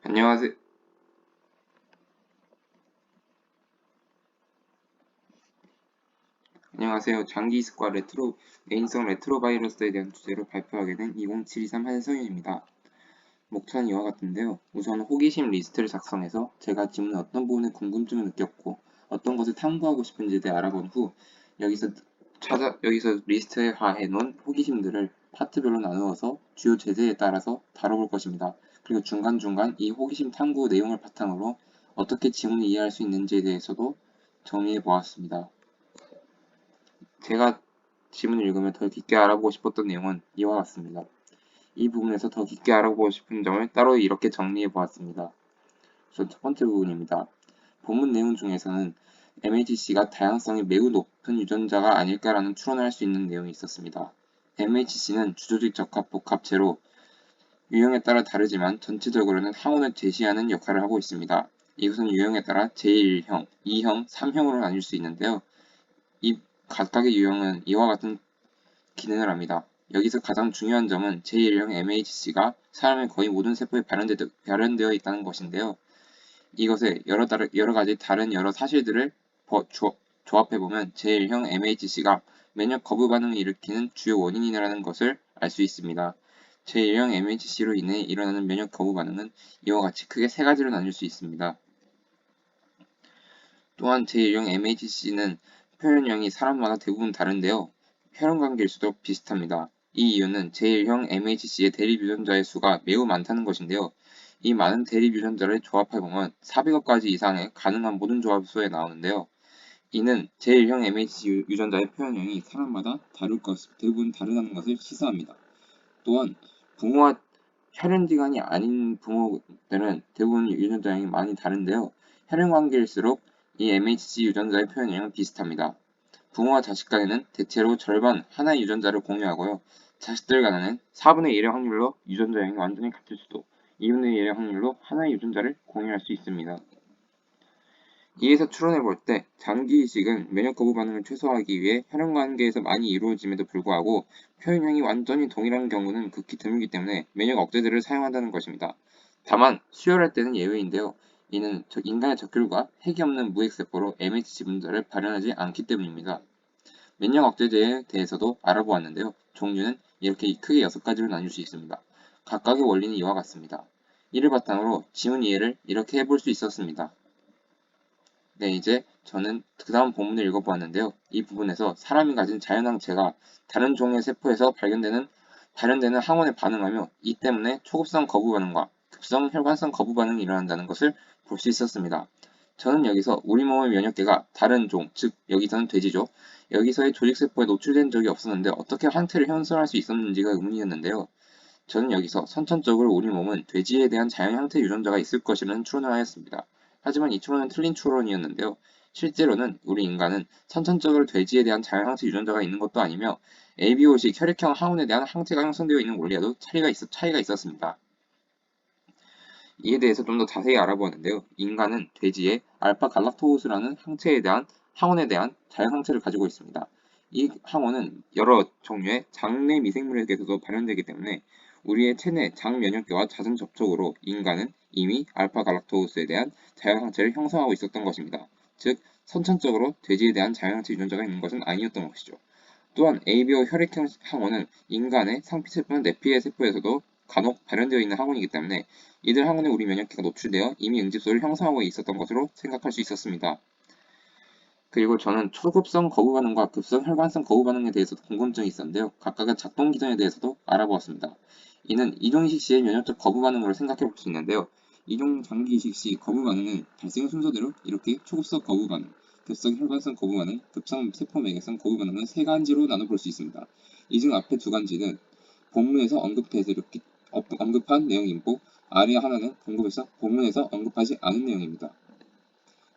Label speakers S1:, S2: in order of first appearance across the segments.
S1: 안녕하세요. 안녕하세요. 장기이식과 개인성 레트로 바이러스에 대한 주제로 발표하게 된 20723 한성현입니다. 목차는 이와 같은데요. 우선 호기심 리스트를 작성해서 제가 질문 어떤 부분에 궁금증을 느꼈고 어떤 것을 탐구하고 싶은지에 대해 알아본 후 여기서 리스트화해 놓은 호기심들을 파트별로 나누어서 주요 제재에 따라서 다뤄볼 것입니다. 그리고 중간중간 이 호기심 탐구 내용을 바탕으로 어떻게 지문을 이해할 수 있는지에 대해서도 정리해 보았습니다. 제가 지문을 읽으며 더 깊게 알아보고 싶었던 내용은 이와 같습니다. 이 부분에서 더 깊게 알아보고 싶은 점을 따로 이렇게 정리해 보았습니다. 우선 첫 번째 부분입니다. 본문 내용 중에서는 MHC가 다양성이 매우 높은 유전자가 아닐까라는 추론을 할 수 있는 내용이 있었습니다. MHC는 주조직 적합 복합체로 유형에 따라 다르지만 전체적으로는 항원을 제시하는 역할을 하고 있습니다. 이것은 유형에 따라 제1형, 2형, 3형으로 나뉠 수 있는데요. 이 각각의 유형은 이와 같은 기능을 합니다. 여기서 가장 중요한 점은 제1형 MHC가 사람의 거의 모든 세포에 발현되어 있다는 것인데요. 이것에 여러 가지 다른 여러 사실들을 조합해보면 제1형 MHC가 면역 거부 반응을 일으키는 주요 원인이라는 것을 알 수 있습니다. 제1형 MHC로 인해 일어나는 면역 거부 반응은 이와 같이 크게 세 가지로 나뉠 수 있습니다. 또한 제1형 MHC는 표현형이 사람마다 대부분 다른데요. 혈흔 관계일수도 비슷합니다. 이 이유는 제1형 MHC의 대립 유전자의 수가 매우 많다는 것인데요. 이 많은 대립 유전자를 조합해보면 400억 가지 이상의 가능한 모든 조합 수에 나오는데요. 이는 제1형 MHC 유전자의 표현형이 사람마다 대부분 다르다는 것을 시사합니다. 또한 부모와 혈연지간이 아닌 부모들은 대부분 유전자형이 많이 다른데요. 혈연 관계일수록 이 MHC 유전자의 표현형은 비슷합니다. 부모와 자식 간에는 대체로 절반 하나의 유전자를 공유하고요. 자식들 간에는 4분의 1의 확률로 유전자형이 완전히 같을 수도 2분의 1의 확률로 하나의 유전자를 공유할 수 있습니다. 이에서 추론해 볼 때 장기 이식은 면역 거부 반응을 최소화하기 위해 혈연 관계에서 많이 이루어짐에도 불구하고 표현형이 완전히 동일한 경우는 극히 드물기 때문에 면역 억제제를 사용한다는 것입니다. 다만 수혈할 때는 예외인데요. 이는 인간의 적혈과 핵이 없는 무핵세포로 MHC 분자를 발현하지 않기 때문입니다. 면역 억제제에 대해서도 알아보았는데요. 종류는 이렇게 크게 6가지로 나뉠 수 있습니다. 각각의 원리는 이와 같습니다. 이를 바탕으로 지문 이해를 이렇게 해볼 수 있었습니다. 네, 이제 저는 그 다음 본문을 읽어보았는데요. 이 부분에서 사람이 가진 자연항체가 다른 종의 세포에서 발현되는 항원에 반응하며 이 때문에 초급성 거부 반응과 급성 혈관성 거부 반응이 일어난다는 것을 볼 수 있었습니다. 저는 여기서 우리 몸의 면역계가 다른 종, 즉 여기서는 돼지죠. 여기서의 조직세포에 노출된 적이 없었는데 어떻게 항체를 형성할 수 있었는지가 의문이었는데요. 저는 여기서 선천적으로 우리 몸은 돼지에 대한 자연 항체 유전자가 있을 것이라는 추론을 하였습니다. 하지만 이 추론은 틀린 추론이었는데요. 실제로는 우리 인간은 선천적으로 돼지에 대한 자연 항체 유전자가 있는 것도 아니며 ABO식 혈액형 항원에 대한 항체가 형성되어 있는 원리와도 차이가 있었습니다. 이에 대해서 좀 더 자세히 알아보았는데요. 인간은 돼지의 알파 갈락토스라는 항원에 대한 자연 항체를 가지고 있습니다. 이 항원은 여러 종류의 장내 미생물에게서도 발현되기 때문에 우리의 체내 장 면역계와 잦은 접촉으로 인간은 이미 알파 갈락토스에 대한 자연 항체를 형성하고 있었던 것입니다. 즉 선천적으로 돼지에 대한 자연 항체 유전자가 있는 것은 아니었던 것이죠. 또한 ABO 혈액형 항원은 인간의 상피세포나 뇌피의 세포에서도 간혹 발현되어 있는 항원이기 때문에 이들 항원에 우리 면역계가 노출되어 이미 응집소를 형성하고 있었던 것으로 생각할 수 있었습니다. 그리고 저는 초급성 거부 반응과 급성 혈관성 거부 반응에 대해서도 궁금증이 있었는데요. 각각의 작동 기전에 대해서도 알아보았습니다. 이는 이종 이식 시의 면역적 거부 반응으로 생각해 볼 수 있는데요. 이종 장기 이식 시 거부 반응은 발생 순서대로 이렇게 초급성 거부 반응, 급성 혈관성 거부 반응, 급성 세포 매개성 거부 반응을 세 가지로 나눠볼 수 있습니다. 이 중 앞에 두 가지는 본문에서 언급한 내용이고 아래 하나는 본문에서 언급하지 않은 내용입니다.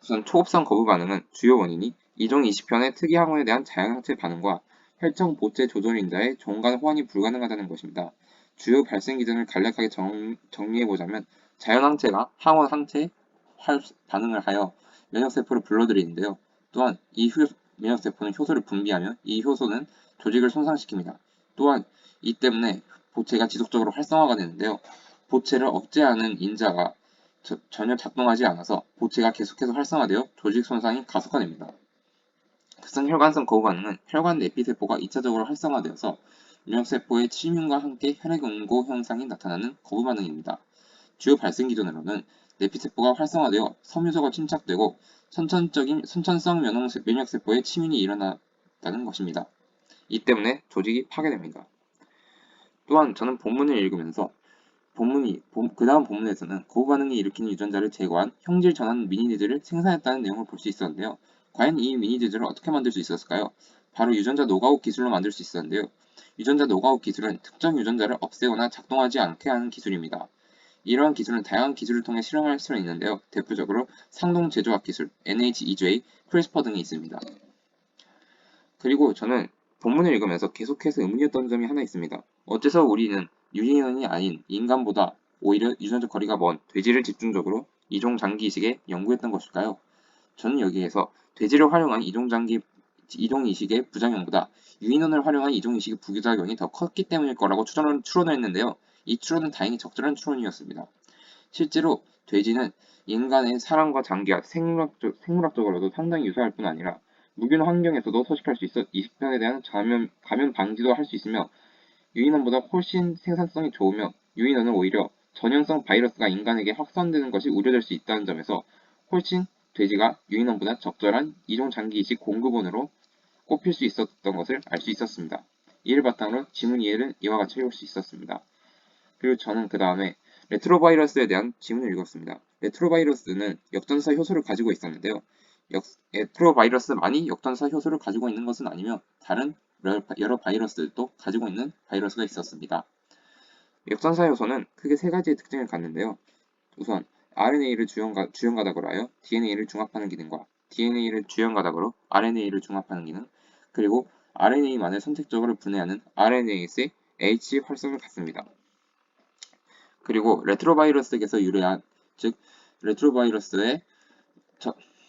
S1: 우선 초급성 거부 반응은 주요 원인이 이종 20편의 특이 항원에 대한 자연항체 반응과 혈청 보채 조절인자의 종간 호환이 불가능하다는 것입니다. 주요 발생 기전을 간략하게 정리해보자면 자연항체가 항원 항체 반응을 하여 면역세포를 불러들이는데요. 또한 면역세포는 효소를 분비하며 이 효소는 조직을 손상시킵니다. 또한 이 때문에 보채가 지속적으로 활성화가 되는데요. 보채를 억제하는 인자가 전혀 작동하지 않아서 보체가 계속해서 활성화되어 조직 손상이 가속화됩니다. 급성 혈관성 거부 반응은 혈관 내피세포가 2차적으로 활성화되어서 면역세포의 침윤과 함께 혈액응고 현상이 나타나는 거부 반응입니다. 주요 발생 기전으로는 내피세포가 활성화되어 섬유소가 침착되고 선천성 면역세포의 침윤이 일어났다는 것입니다. 이 때문에 조직이 파괴됩니다. 또한 저는 본문을 읽으면서 그 다음 본문에서는 거부 반응이 일으키는 유전자를 제거한 형질 전환 미니디즈를 생산했다는 내용을 볼 수 있었는데요. 과연 이 미니디즈를 어떻게 만들 수 있었을까요? 바로 유전자 노가웃 기술로 만들 수 있었는데요. 유전자 노가웃 기술은 특정 유전자를 없애거나 작동하지 않게 하는 기술입니다. 이러한 기술은 다양한 기술을 통해 실험할 수는 있는데요. 대표적으로 상동 제조학 기술, NH2J, 크리스퍼 등이 있습니다. 그리고 저는 본문을 읽으면서 계속해서 의문이었던 점이 하나 있습니다. 어째서 우리는 유인원이 아닌 인간보다 오히려 유전적 거리가 먼 돼지를 집중적으로 이종장기 이식에 연구했던 것일까요? 저는 여기에서 돼지를 활용한 이종이식의 부작용보다 유인원을 활용한 이종이식의 부작용이 더 컸기 때문일 거라고 추론을 했는데요. 이 추론은 다행히 적절한 추론이었습니다. 실제로 돼지는 인간의 사람과 장기와 생물학적으로도 상당히 유사할 뿐 아니라 무균 환경에서도 서식할 수 있어 이식변에 대한 감염 방지도 할 수 있으며 유인원보다 훨씬 생산성이 좋으며 유인원은 오히려 전염성 바이러스가 인간에게 확산되는 것이 우려될 수 있다는 점에서 훨씬 돼지가 유인원보다 적절한 이종 장기 이식 공급원으로 꼽힐 수 있었던 것을 알 수 있었습니다. 이를 바탕으로 지문 이해를 이와 같이 해올 수 있었습니다. 그리고 저는 그 다음에 레트로바이러스에 대한 지문을 읽었습니다. 레트로바이러스는 역전사 효소를 가지고 있었는데요. 레트로바이러스만이 역전사 효소를 가지고 있는 것은 아니며 다른 여러 바이러스들도 가지고 있는 바이러스가 있었습니다. 역전사 효소는 크게 세 가지의 특징을 갖는데요. 우선 RNA를 주연가닥으로 하여 DNA를 중합하는 기능과 DNA를 주연가닥으로 RNA를 중합하는 기능, 그리고 RNA만을 선택적으로 분해하는 RNAS의 H 활성을 갖습니다. 그리고 레트로바이러스에서 유래한, 즉 레트로바이러스의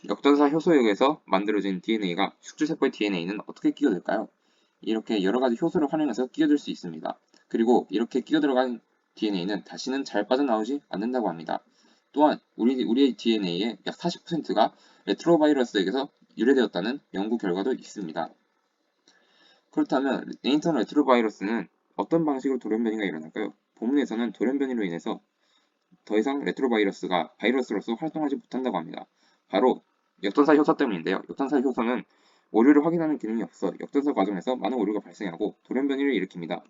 S1: 역전사 효소역에서 만들어진 DNA가 숙주세포의 DNA는 어떻게 끼어들까요? 이렇게 여러가지 효소를 활용해서 끼어들 수 있습니다. 그리고 이렇게 끼어들어간 DNA는 다시는 잘 빠져나오지 않는다고 합니다. 또한 우리의 DNA의 약 40%가 레트로바이러스에게서 유래되었다는 연구 결과도 있습니다. 그렇다면 네이턴 레트로바이러스는 어떤 방식으로 돌연변이가 일어날까요? 본문에서는 돌연변이로 인해서 더 이상 레트로바이러스가 바이러스로서 활동하지 못한다고 합니다. 바로 역전사 효소 때문인데요. 역전사 효소는 오류를 확인하는 기능이 없어 역전사 과정에서 많은 오류가 발생하고 돌연변이를 일으킵니다.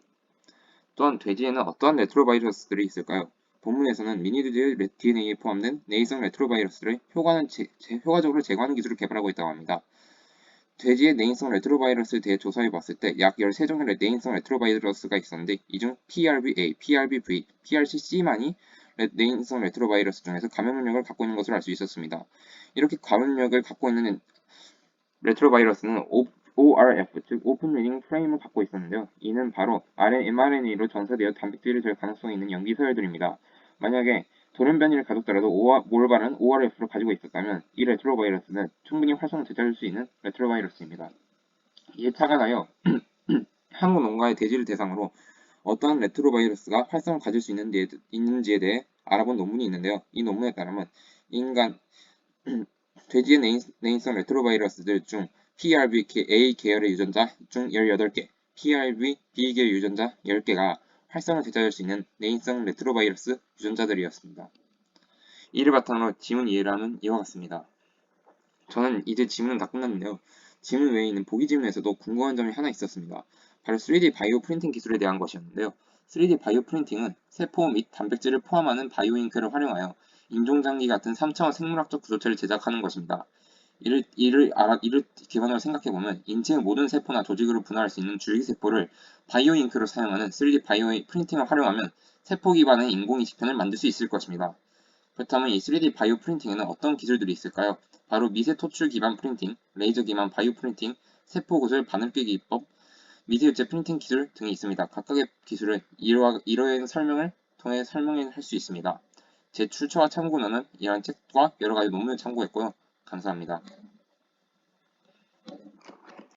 S1: 또한 돼지에는 어떠한 레트로바이러스들이 있을까요? 본문에서는 미니드의 DNA에 포함된 내의성 레트로바이러스를 효과적으로 제거하는 기술을 개발하고 있다고 합니다. 돼지의 내인성 레트로바이러스에 대해 조사해 봤을 때 약 13종의 내인성 레트로바이러스가 있었는데 이 중 PRBA, PRBV, PRCC만이 내인성 레트로바이러스 중에서 감염력을 갖고 있는 것을 알 수 있었습니다. 이렇게 감염력을 갖고 있는 레트로바이러스는 ORF, 즉 오픈 리딩 프레임을 갖고 있었는데요. 이는 바로 mRNA로 전사되어 단백질이 될 가능성이 있는 염기 서열들입니다. 만약에 돌연변이를 가속더라도 몰발은 ORF를 가지고 있었다면 이 레트로바이러스는 충분히 활성을 되찾을 수 있는 레트로바이러스입니다. 이에 착안하여 한국 농가의 돼지를 대상으로 어떠한 레트로바이러스가 활성을 가질 수 있는지에 대해 알아본 논문이 있는데요. 이 논문에 따르면 돼지의 내인성 레트로바이러스들 중 PRBA 계열의 유전자 중 18개, PRB 계열 유전자 10개가 활성을 되찾을 수 있는 내인성 레트로바이러스 유전자들이었습니다. 이를 바탕으로 지문 이해를 하면 이와 같습니다. 저는 이제 지문은 다 끝났는데요. 지문 외에 있는 보기 지문에서도 궁금한 점이 하나 있었습니다. 바로 3D 바이오 프린팅 기술에 대한 것이었는데요. 3D 바이오 프린팅은 세포 및 단백질을 포함하는 바이오잉크를 활용하여 인종장기 같은 3차원 생물학적 구조체를 제작하는 것입니다. 이를 기반으로 생각해보면 인체의 모든 세포나 조직으로 분할할 수 있는 줄기세포를 바이오잉크로 사용하는 3D 바이오 프린팅을 활용하면 세포 기반의 인공이식편을 만들 수 있을 것입니다. 그렇다면 이 3D 바이오 프린팅에는 어떤 기술들이 있을까요? 바로 미세 토출 기반 프린팅, 레이저 기반 바이오 프린팅, 세포 구슬 바늘깨기 기법, 미세유체 프린팅 기술 등이 있습니다. 각각의 기술을 이러한 설명을 통해 설명할 수 있습니다. 제 출처와 참고는 이러한 책과 여러가지 논문을 참고했고요. 감사합니다.